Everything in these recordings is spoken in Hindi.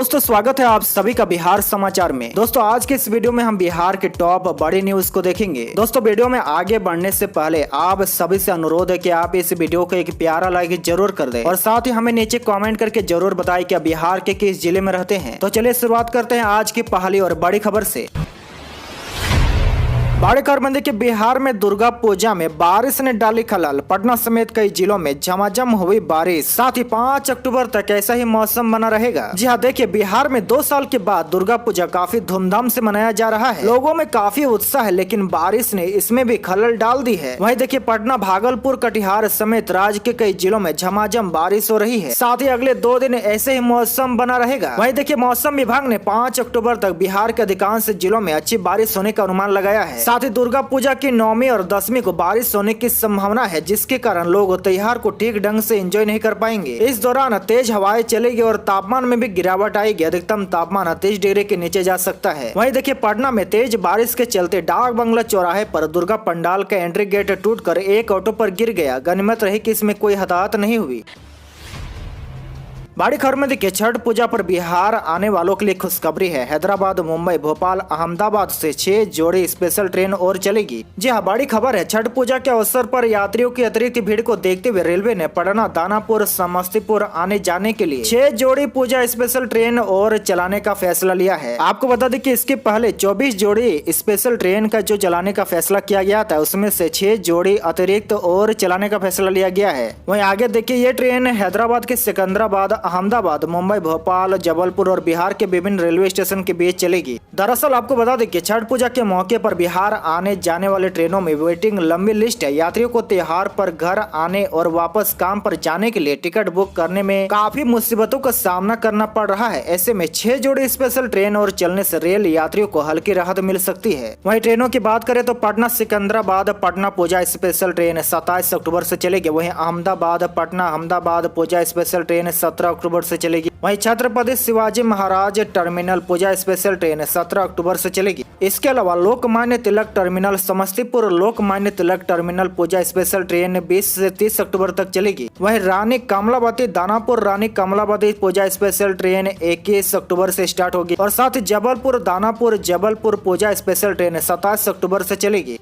दोस्तों स्वागत है आप सभी का बिहार समाचार में। दोस्तों आज के इस वीडियो में हम बिहार के टॉप बड़ी न्यूज को देखेंगे। दोस्तों वीडियो में आगे बढ़ने से पहले आप सभी से अनुरोध है कि आप इस वीडियो को एक प्यारा लाइक जरूर कर दें और साथ ही हमें नीचे कमेंट करके जरूर बताएं कि आप बिहार के किस जिले में रहते हैं। तो चलिए शुरुआत करते हैं आज की पहली और बड़ी खबर से। बड़ी खबर में देखिए, बिहार में दुर्गा पूजा में बारिश ने डाली खलल। पटना समेत कई जिलों में झमाझम हुई बारिश। साथ ही 5 अक्टूबर तक ऐसा ही मौसम बना रहेगा। जी हाँ, देखिए बिहार में 2 साल के बाद दुर्गा पूजा काफी धूमधाम से मनाया जा रहा है। लोगों में काफी उत्साह है, लेकिन बारिश ने इसमें भी खलल डाल दी है। वहीं देखिए पटना, भागलपुर, कटिहार समेत राज्य के कई जिलों में झमाझम बारिश हो रही है। साथ ही अगले 2 दिन ऐसे ही मौसम बना रहेगा। वहीं देखिए मौसम विभाग ने 5 अक्टूबर तक बिहार के अधिकांश जिलों में अच्छी बारिश होने का अनुमान लगाया है। साथ ही दुर्गा पूजा की 9वीं और 10वीं को बारिश होने की संभावना है, जिसके कारण लोग त्योहार को ठीक ढंग से एंजॉय नहीं कर पाएंगे। इस दौरान तेज हवाएं चलेगी और तापमान में भी गिरावट आएगी। अधिकतम तापमान 30 डिग्री के नीचे जा सकता है। वहीं देखिए पटना में तेज बारिश के चलते डाक बंगला चौराहे पर दुर्गा पंडाल का एंट्री गेट टूटकर एक ऑटो पर गिर गया। गनीमत रही कि इसमें कोई हताहत नहीं हुई। बड़ी खबर में देखिए, छठ पूजा पर बिहार आने वालों के लिए खुशखबरी है। हैदराबाद, मुंबई, भोपाल, अहमदाबाद से 6 जोड़ी स्पेशल ट्रेन और चलेगी। जी हाँ, बड़ी खबर है। छठ पूजा के अवसर पर यात्रियों की अतिरिक्त भीड़ को देखते हुए रेलवे ने पटना, दानापुर, समस्तीपुर आने जाने के लिए 6 जोड़ी पूजा स्पेशल ट्रेन और चलाने का फैसला लिया है। आपको बता दें कि इसके पहले 24 जोड़ी स्पेशल ट्रेन का जो चलाने का फैसला किया गया था, उसमें से 6 जोड़ी अतिरिक्त और चलाने का फैसला लिया गया है। वहीं आगे देखिए, ये ट्रेन हैदराबाद के सिकंदराबाद, अहमदाबाद, मुंबई, भोपाल, जबलपुर और बिहार के विभिन्न रेलवे स्टेशन के बीच चलेगी। दरअसल आपको बता दें कि छठ पूजा के मौके पर बिहार आने जाने वाले ट्रेनों में वेटिंग लंबी लिस्ट है। यात्रियों को त्योहार पर घर आने और वापस काम पर जाने के लिए टिकट बुक करने में काफी मुसीबतों का सामना करना पड़ रहा है। ऐसे में 6 जोड़ी स्पेशल ट्रेन और चलने से रेल यात्रियों को हल्की राहत मिल सकती है। वहीं ट्रेनों की बात करें तो पटना सिकंदराबाद पटना पूजा स्पेशल ट्रेन 27 अक्टूबर से चलेगी। वहीं अहमदाबाद पटना अहमदाबाद पूजा स्पेशल ट्रेन 17 अक्टूबर से चलेगी। वहीं छत्रपति शिवाजी महाराज टर्मिनल पूजा स्पेशल ट्रेन 17 अक्टूबर से चलेगी। इसके अलावा लोकमान्य तिलक टर्मिनल समस्तीपुर लोकमान्य तिलक टर्मिनल पूजा स्पेशल ट्रेन 20 से 30 अक्टूबर तक चलेगी। वहीं रानी कमलावती दानापुर रानी कमलावती पूजा स्पेशल ट्रेन 21 अक्टूबर से स्टार्ट होगी और साथ ही जबलपुर दानापुर जबलपुर पूजा स्पेशल ट्रेन 27 अक्टूबर से चलेगी।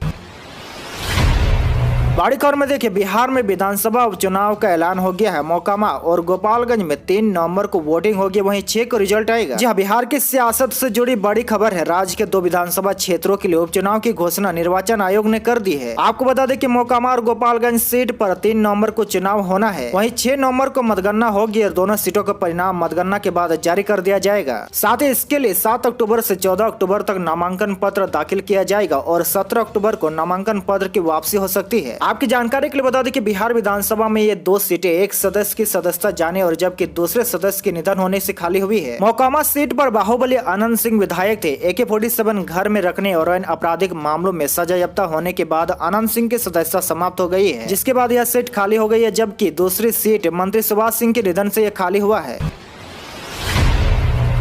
बड़ी खबर में देखिए, बिहार में विधानसभा उपचुनाव का ऐलान हो गया है। मोकामा और गोपालगंज में 3 नवंबर को वोटिंग होगी। वहीं 6 को रिजल्ट आएगा। जी हाँ, बिहार की सियासत से जुड़ी बड़ी खबर है। राज्य के 2 विधानसभा क्षेत्रों के लिए उपचुनाव की घोषणा निर्वाचन आयोग ने कर दी है। आपको बता दें कि मोकामा और गोपालगंज सीट पर 3 नवंबर को चुनाव होना है। वहीं 6 नवंबर को मतगणना होगी और दोनों सीटों का परिणाम मतगणना के बाद जारी कर दिया जाएगा। साथ ही इसके लिए 7 अक्टूबर से 14 अक्टूबर तक नामांकन पत्र दाखिल किया जाएगा और 17 अक्टूबर को नामांकन पत्र की वापसी हो सकती है। आपकी जानकारी के लिए बता दें कि बिहार विधानसभा में ये 2 सीटें एक सदस्य की सदस्यता जाने और जबकि दूसरे सदस्य के निधन होने से खाली हुई है। मोकामा सीट पर बाहुबली आनंद सिंह विधायक थे। AK-47 घर में रखने और अन्य आपराधिक मामलों में सजायाफ्ता होने के बाद आनंद सिंह की सदस्यता समाप्त हो गई है, जिसके बाद यह सीट खाली हो गई है, जबकि दूसरी सीट मंत्री सुभाष सिंह के निधन से यह खाली हुआ है।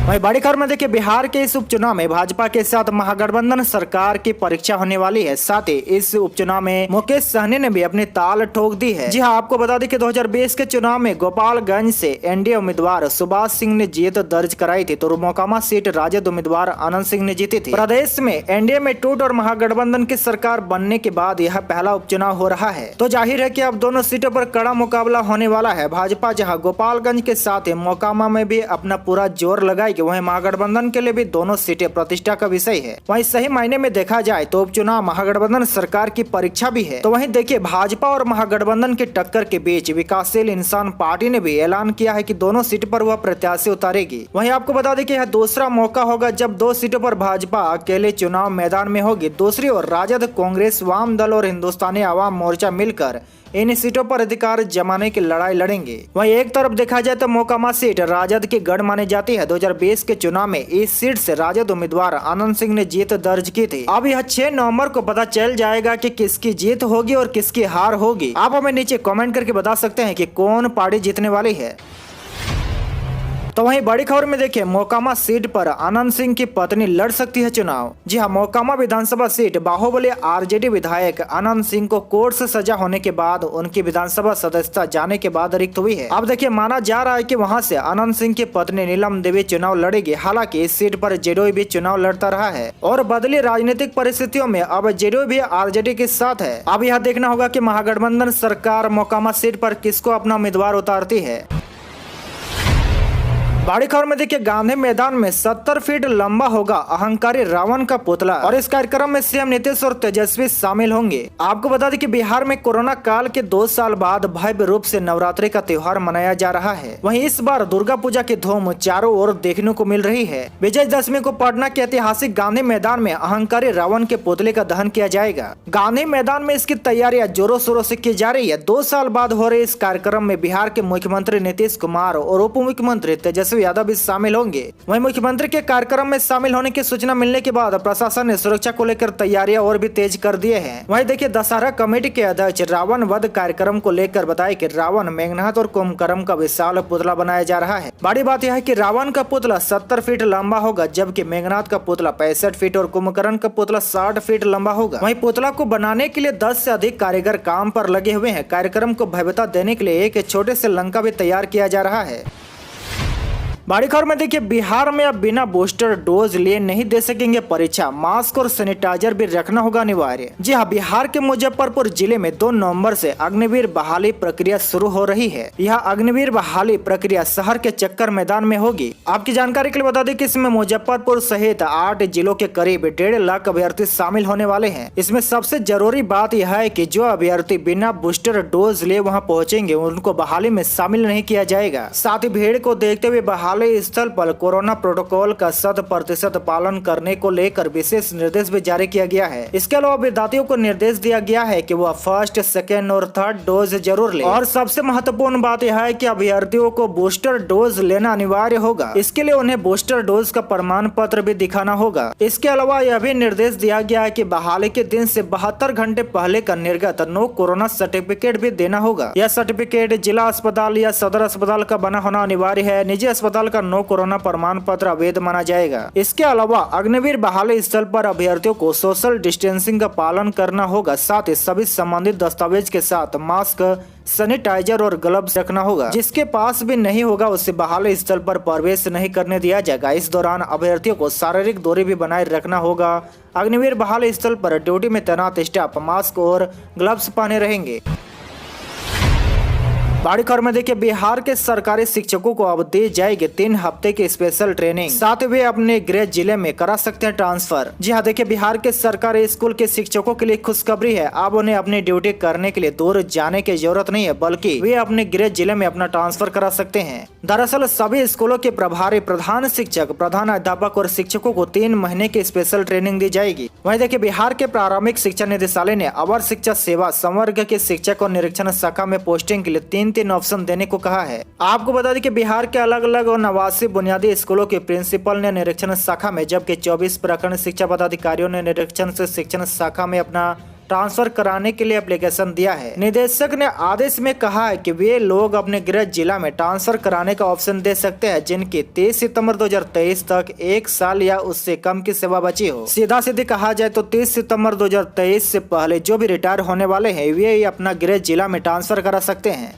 वहीं बड़ी खबर में देखिए, बिहार के इस उपचुनाव में भाजपा के साथ महागठबंधन सरकार की परीक्षा होने वाली है। साथ ही इस उपचुनाव में मुकेश सहनी ने भी अपनी ताल ठोक दी है। जी हां, आपको बता दें कि 2020 के चुनाव में गोपालगंज से एनडीए उम्मीदवार सुभाष सिंह ने जीत दर्ज कराई थी, तो मोकामा सीट राजद उम्मीदवार आनंद सिंह ने जीती थी। प्रदेश में एनडीए में टूट और महागठबंधन की सरकार बनने के बाद यह पहला उपचुनाव हो रहा है, तो जाहिर है कि अब दोनों सीटों पर कड़ा मुकाबला होने वाला है। भाजपा जहाँ गोपालगंज के साथ ही मोकामा में भी अपना पूरा जोर लगाएगी, वहीं महागठबंधन के लिए भी दोनों सीटें प्रतिष्ठा का विषय है। वहीं सही मायने में देखा जाए तो उपचुनाव महागठबंधन सरकार की परीक्षा भी है। तो वहीं देखिए, भाजपा और महागठबंधन की टक्कर के बीच विकासशील इंसान पार्टी ने भी ऐलान किया है कि दोनों सीट पर वह प्रत्याशी उतारेगी। वहीं आपको बता दें कि यह दूसरा मौका होगा जब 2 सीटों पर भाजपा अकेले चुनाव मैदान में होगी। दूसरी ओर राजद, कांग्रेस, वाम दल और हिंदुस्तानी आवाम मोर्चा मिलकर इन सीटों पर अधिकार जमाने की लड़ाई लड़ेंगे। वहीं एक तरफ देखा जाए तो मोकामा सीट राजद की गढ़ मानी जाती है। 2020 के चुनाव में इस सीट से राजद उम्मीदवार आनंद सिंह ने जीत दर्ज की थी। अब यह 6 नवंबर को पता चल जाएगा कि किसकी जीत होगी और किसकी हार होगी। आप हमें नीचे कमेंट करके बता सकते हैं कि कौन पार्टी जीतने वाली है। तो वहीं बड़ी खबर में देखिए, मोकामा सीट पर आनंद सिंह की पत्नी लड़ सकती है चुनाव। जी हां, मोकामा विधानसभा सीट बाहुबली आरजेडी विधायक आनंद सिंह को कोर्ट से सजा होने के बाद उनकी विधानसभा सदस्यता जाने के बाद रिक्त हुई है। अब देखिए, माना जा रहा है कि वहां से आनंद सिंह की पत्नी नीलम देवी चुनाव लड़ेगी। हालांकि इस सीट पर जेडीयू भी चुनाव लड़ता रहा है और बदली राजनीतिक परिस्थितियों में अब जेडीयू भी आरजेडी के साथ है। अब यह देखना होगा कि महागठबंधन सरकार मोकामा सीट पर किसको अपना उम्मीदवार उतारती है। बड़ी खबर में देखिए, गांधी मैदान में 70 फीट लंबा होगा अहंकारी रावण का पुतला और इस कार्यक्रम में सीएम नीतीश और तेजस्वी शामिल होंगे। आपको बता दें कि बिहार में कोरोना काल के 2 साल बाद भव्य रूप से नवरात्रि का त्योहार मनाया जा रहा है। वहीं इस बार दुर्गा पूजा की धूम चारों ओर देखने को मिल रही है। विजयदशमी को पटना के ऐतिहासिक गांधी मैदान में अहंकारी रावण के पुतले का दहन किया जाएगा। गांधी मैदान में इसकी तैयारियां जोरों शोरों से की जा रही है। 2 साल बाद हो रहे इस कार्यक्रम में बिहार के मुख्यमंत्री नीतीश कुमार और उप मुख्यमंत्री तेजस्वी यादव भी शामिल होंगे। वहीं मुख्यमंत्री के कार्यक्रम में शामिल होने की सूचना मिलने के बाद प्रशासन ने सुरक्षा को लेकर तैयारियां और भी तेज कर दिए हैं। वहीं देखिए, दशहरा कमेटी के अध्यक्ष रावण वध कार्यक्रम को लेकर बताया कि रावण, मेघनाथ और कुंभकर्ण का विशाल पुतला बनाया जा रहा है। बड़ी बात यह है कि रावण का पुतला 70 फीट लंबा होगा, जबकि मेघनाथ का पुतला 65 फीट और कुंभकर्ण का पुतला 60 फीट लंबा होगा। वहीं पुतला को बनाने के लिए 10 से अधिक कारीगर काम पर लगे हुए हैं। कार्यक्रम को भव्यता देने के लिए एक छोटे से लंका भी तैयार किया जा रहा है। बड़ी खबर में देखिए, बिहार में अब बिना बूस्टर डोज लिए नहीं दे सकेंगे परीक्षा। मास्क और सैनिटाइजर भी रखना होगा अनिवार्य। जी हां, बिहार के मुजफ्फरपुर जिले में 2 नवंबर से अग्निवीर बहाली प्रक्रिया शुरू हो रही है। यह अग्निवीर बहाली प्रक्रिया शहर के चक्कर मैदान में होगी। आपकी जानकारी के लिए बता दें कि इसमें मुजफ्फरपुर सहित 8 जिलों के करीब 1.5 लाख अभ्यर्थी शामिल होने वाले हैं। इसमें सबसे जरूरी बात यह है कि जो अभ्यर्थी बिना बूस्टर डोज लिए वहाँ पहुँचेंगे उनको बहाली में शामिल नहीं किया जाएगा। साथ ही भीड़ को देखते हुए बहाली स्थल पर कोरोना प्रोटोकॉल का 100% पालन करने को लेकर विशेष निर्देश भी जारी किया गया है। इसके अलावा विद्यार्थियों को निर्देश दिया गया है कि वह फर्स्ट, सेकेंड और थर्ड डोज जरूर ले। और सबसे महत्वपूर्ण बात यह है कि अभ्यर्थियों को बूस्टर डोज लेना अनिवार्य होगा। इसके लिए उन्हें बूस्टर डोज का प्रमाण पत्र भी दिखाना होगा। इसके अलावा यह भी निर्देश दिया गया है कि बहाली के दिन से 72 घंटे पहले का निर्गत नो कोरोना सर्टिफिकेट भी देना होगा। यह सर्टिफिकेट जिला अस्पताल या सदर अस्पताल का बना होना अनिवार्य है। निजी अस्पताल का नो कोरोना प्रमाण पत्र अवैध माना जाएगा। इसके अलावा अग्निवीर बहाली स्थल पर अभ्यर्थियों को सोशल डिस्टेंसिंग का पालन करना होगा। साथ ही सभी संबंधित दस्तावेज के साथ मास्क, सैनिटाइजर और ग्लव्स रखना होगा। जिसके पास भी नहीं होगा उसे बहाली स्थल पर प्रवेश नहीं करने दिया जाएगा। इस दौरान अभ्यर्थियों को शारीरिक दूरी भी बनाए रखना होगा। अग्निवीर बहाली स्थल पर ड्यूटी में तैनात स्टाफ मास्क और ग्लव्स पहने रहेंगे। बड़ी खबर में देखिए, बिहार के सरकारी शिक्षकों को अब दी जाएगी 3 हफ्ते की स्पेशल ट्रेनिंग। साथ ही वे अपने गृह जिले में करा सकते हैं ट्रांसफर। जी हां, देखिए, बिहार के सरकारी स्कूल के शिक्षकों के लिए खुशखबरी है। अब उन्हें अपनी ड्यूटी करने के लिए दूर जाने की जरूरत नहीं है, बल्कि वे अपने गृह जिले में अपना ट्रांसफर करा सकते हैं। दरअसल सभी स्कूलों के प्रभारी, प्रधान शिक्षक, प्रधान अध्यापक और शिक्षकों को 3 महीने की स्पेशल ट्रेनिंग दी जाएगी। वहीं देखिए, बिहार के प्रारंभिक शिक्षा निदेशालय ने अवर शिक्षा सेवा संवर्ग के शिक्षक और निरीक्षण शाखा में पोस्टिंग के लिए 3 ऑप्शन देने को कहा है। आपको बता दें कि बिहार के अलग अलग और 89 बुनियादी स्कूलों के प्रिंसिपल ने निरीक्षण शाखा में, जबकि 24 प्रखंड शिक्षा पदाधिकारियों ने निरीक्षण से शिक्षण शाखा में अपना ट्रांसफर कराने के लिए एप्लीकेशन दिया है। निदेशक ने आदेश में कहा है कि वे लोग अपने गृह जिला में ट्रांसफर कराने का ऑप्शन दे सकते हैं जिनकी 23 सितंबर 2023 तक 1 साल या उससे कम की सेवा बची हो। सीधा सीधे कहा जाए तो 30 सितंबर 2023 से पहले जो भी रिटायर होने वाले हैं वे अपना गृह जिला में ट्रांसफर करा सकते हैं।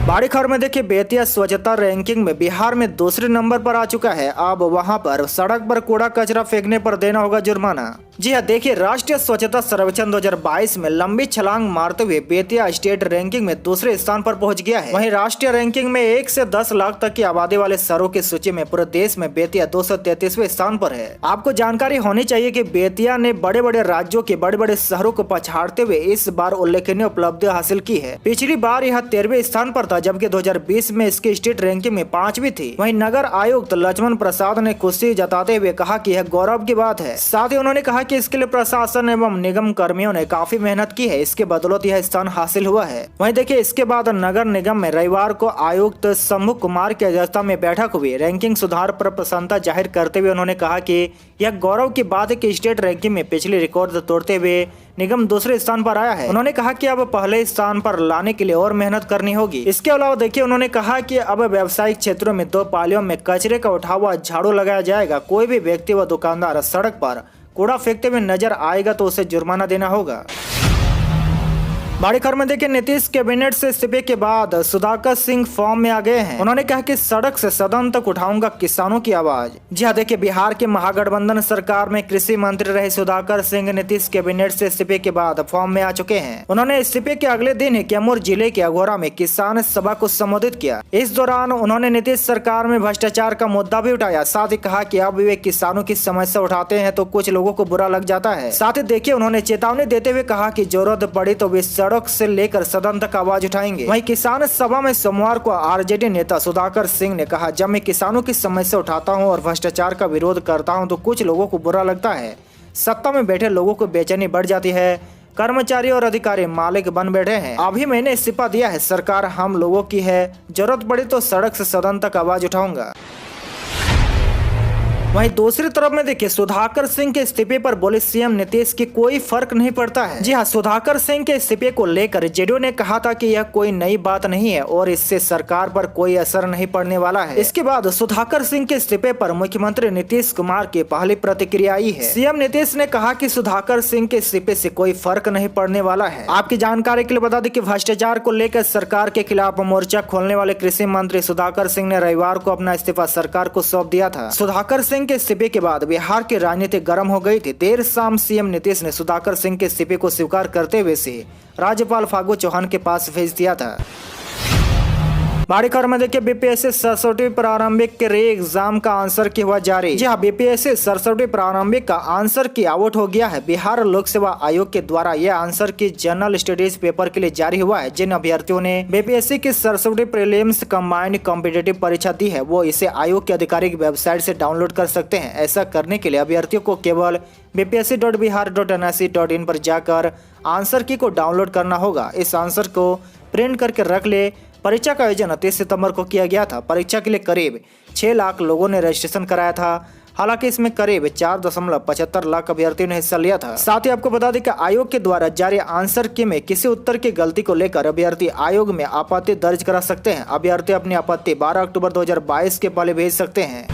बड़ी खबर में देखिए, बेतिया स्वच्छता रैंकिंग में बिहार में दूसरे नंबर पर आ चुका है। अब वहां पर सड़क पर कूड़ा कचरा फेंकने पर देना होगा जुर्माना। जी हाँ, देखिए, राष्ट्रीय स्वच्छता सर्वेक्षण 2022 में लंबी छलांग मारते हुए बेतिया स्टेट रैंकिंग में दूसरे स्थान पर पहुंच गया है। वहीं राष्ट्रीय रैंकिंग में 1 से 10 लाख तक की आबादी वाले शहरों की सूची में पूरे देश में बेतिया 233वें स्थान पर है। आपको जानकारी होनी चाहिए कि बेतिया ने बड़े बड़े राज्यों के बड़े बड़े शहरों को पछाड़ते हुए इस बार उल्लेखनीय उपलब्धि हासिल की है। पिछली बार यह 13वें स्थान पर था, जबकि 2020 में इसकी स्टेट रैंकिंग में 5वीं थी। वहीं नगर आयुक्त लक्ष्मण प्रसाद ने खुशी जताते हुए कहा कि यह गौरव की बात है। साथ ही उन्होंने कहा कि इसके लिए प्रशासन एवं निगम कर्मियों ने काफी मेहनत की है, इसके बदौलत यह स्थान हासिल हुआ है। वहीं देखिए इसके बाद नगर निगम में रविवार को आयुक्त शंभू कुमार की अध्यक्षता में बैठक हुई। रैंकिंग सुधार पर प्रसन्नता जाहिर करते हुए उन्होंने कहा कि यह गौरव की बात है कि स्टेट रैंकिंग में पिछले रिकॉर्ड तोड़ते हुए निगम दूसरे स्थान पर आया है। उन्होंने कहा कि अब पहले स्थान पर लाने के लिए और मेहनत करनी होगी। इसके अलावा देखिए उन्होंने कहा कि अब व्यावसायिक क्षेत्रों में 2 पालियों में कचरे का उठा हुआ झाड़ू लगाया जाएगा। कोई भी व्यक्ति व दुकानदार सड़क पर कूड़ा फेंकते हुए नजर आएगा तो उसे जुर्माना देना होगा। बड़ी खबर में देखिए नीतीश कैबिनेट से इस्तीफे के बाद सुधाकर सिंह फॉर्म में आ गए हैं। उन्होंने कहा कि सड़क से सदन तक उठाऊंगा किसानों की आवाज। जी हाँ, देखिए बिहार के महागठबंधन सरकार में कृषि मंत्री रहे सुधाकर सिंह नीतीश कैबिनेट से इस्तीफे के बाद फॉर्म में आ चुके हैं। उन्होंने इस्तीफे के अगले दिन ही कैमूर जिले के अघोरा में किसान सभा को संबोधित किया। इस दौरान उन्होंने नीतीश सरकार में भ्रष्टाचार का मुद्दा भी उठाया। साथ ही कहा कि अब वे किसानों की समस्या उठाते हैं तो कुछ लोगों को बुरा लग जाता है। साथ ही देखिए उन्होंने चेतावनी देते हुए कहा कि जरूरत पड़ी तो वे सड़क से लेकर सदन तक आवाज उठाएंगे। वहीं किसान सभा में सोमवार को आरजेडी नेता सुधाकर सिंह ने कहा, जब मैं किसानों की समस्या उठाता हूं और भ्रष्टाचार का विरोध करता हूं तो कुछ लोगों को बुरा लगता है। सत्ता में बैठे लोगों को बेचैनी बढ़ जाती है। कर्मचारी और अधिकारी मालिक बन बैठे हैं। अभी मैंने इस्तीफा दिया है, सरकार हम लोगों की है, जरूरत पड़ी तो सड़क से सदन तक आवाज उठाऊंगा। वहीं दूसरी तरफ में देखिए सुधाकर सिंह के इस्तीफे पर बोले सीएम नीतीश की कोई फर्क नहीं पड़ता है। जी हां, सुधाकर सिंह के इस्तीफे को लेकर जेडीयू ने कहा था कि यह कोई नई बात नहीं है और इससे सरकार पर कोई असर नहीं पड़ने वाला है। इसके बाद सुधाकर सिंह के इस्तीफे पर मुख्यमंत्री नीतीश कुमार की पहली प्रतिक्रिया आई है। सीएम नीतीश ने कहा कि सुधाकर सिंह के इस्तीफे से कोई फर्क नहीं पड़ने वाला है। आपकी जानकारी के लिए बता दें कि भ्रष्टाचार को लेकर सरकार के खिलाफ मोर्चा खोलने वाले कृषि मंत्री सुधाकर सिंह ने रविवार को अपना इस्तीफा सरकार को सौंप दिया था। सुधाकर सिंह के इस्तीफे के बाद बिहार की राजनीति गर्म हो गई थी। देर शाम सीएम नीतीश ने सुधाकर सिंह के इस्तीफे को स्वीकार करते हुए से राज्यपाल फागू चौहान के पास भेज दिया था। बड़ी खबर में देखिए बीपीएससी सरस्वती प्रारंभिक के री एग्जाम का आंसर की हुआ जारी। जी हाँ, बीपीएससी सरस्वती प्रारंभिक का आंसर की आउट हो गया है। बिहार लोक सेवा आयोग के द्वारा यह आंसर की जनरल स्टडीज पेपर के लिए जारी हुआ है। जिन अभ्यर्थियों ने बीपीएससी की सरस्वती प्रीलिम्स कंबाइंड कॉम्पिटिटिव परीक्षा दी है वो इसे आयोग की आधिकारिक वेबसाइट से डाउनलोड कर सकते हैं। ऐसा करने के लिए अभ्यर्थियों को केवल bpsc.bihar.nic.in पर जाकर आंसर की को डाउनलोड करना होगा। इस आंसर को प्रिंट करके रख ले। परीक्षा का आयोजन 30 सितंबर को किया गया था। परीक्षा के लिए करीब 6 लाख लोगों ने रजिस्ट्रेशन कराया था। हालांकि इसमें करीब 4.75 लाख अभ्यर्थियों ने हिस्सा लिया था। साथ ही आपको बता दें कि आयोग के द्वारा जारी आंसर की में किसी उत्तर की गलती को लेकर अभ्यर्थी आयोग में आपत्ति दर्ज करा सकते हैं। अभ्यर्थी अपनी आपत्ति 12 अक्टूबर 2022 के पहले भेज सकते हैं।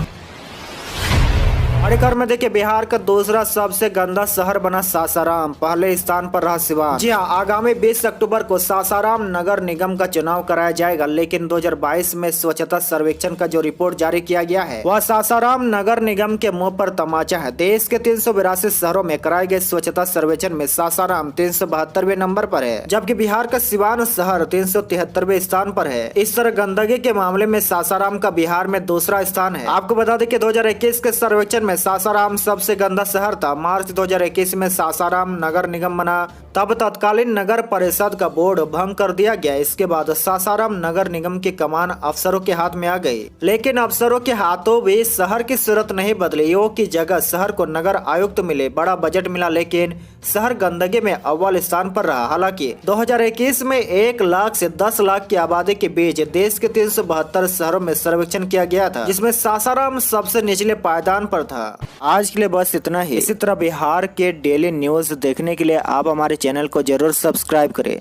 बड़ी खबर में देखिए बिहार का दूसरा सबसे गंदा शहर बना सासाराम, पहले स्थान पर रहा सिवान। जी हाँ, आगामी 20 अक्टूबर को सासाराम नगर निगम का चुनाव कराया जाएगा, लेकिन 2022 में स्वच्छता सर्वेक्षण का जो रिपोर्ट जारी किया गया है वह सासाराम नगर निगम के मुंह पर तमाचा है। देश के 382 शहरों में कराए गए स्वच्छता सर्वेक्षण में सासाराम 372वें नंबर पर है, जबकि बिहार का सिवान शहर 373वें स्थान पर है। इस तरह गंदगी के मामले में सासाराम का बिहार में दूसरा स्थान है। आपको बता दें कि 2021 के सर्वेक्षण में सासाराम सबसे गंदा शहर था। मार्च 2021 में सासाराम नगर निगम बना, तब तत्कालीन नगर परिषद का बोर्ड भंग कर दिया गया। इसके बाद सासाराम नगर निगम की कमान अफसरों के हाथ में आ गई, लेकिन अफसरों के हाथों भी शहर की सूरत नहीं बदली। योग की जगह शहर को नगर आयुक्त मिले, बड़ा बजट मिला, लेकिन शहर गंदगी में अव्वल स्थान पर रहा। हालांकि 2021 में 1 लाख से 10 लाख की आबादी के बीच देश के 372 शहरों में सर्वेक्षण किया गया था, जिसमें सासाराम सबसे निचले पायदान पर था। आज के लिए बस इतना ही। इसी तरह बिहार के डेली न्यूज देखने के लिए आप हमारे चैनल को जरूर सब्सक्राइब करें।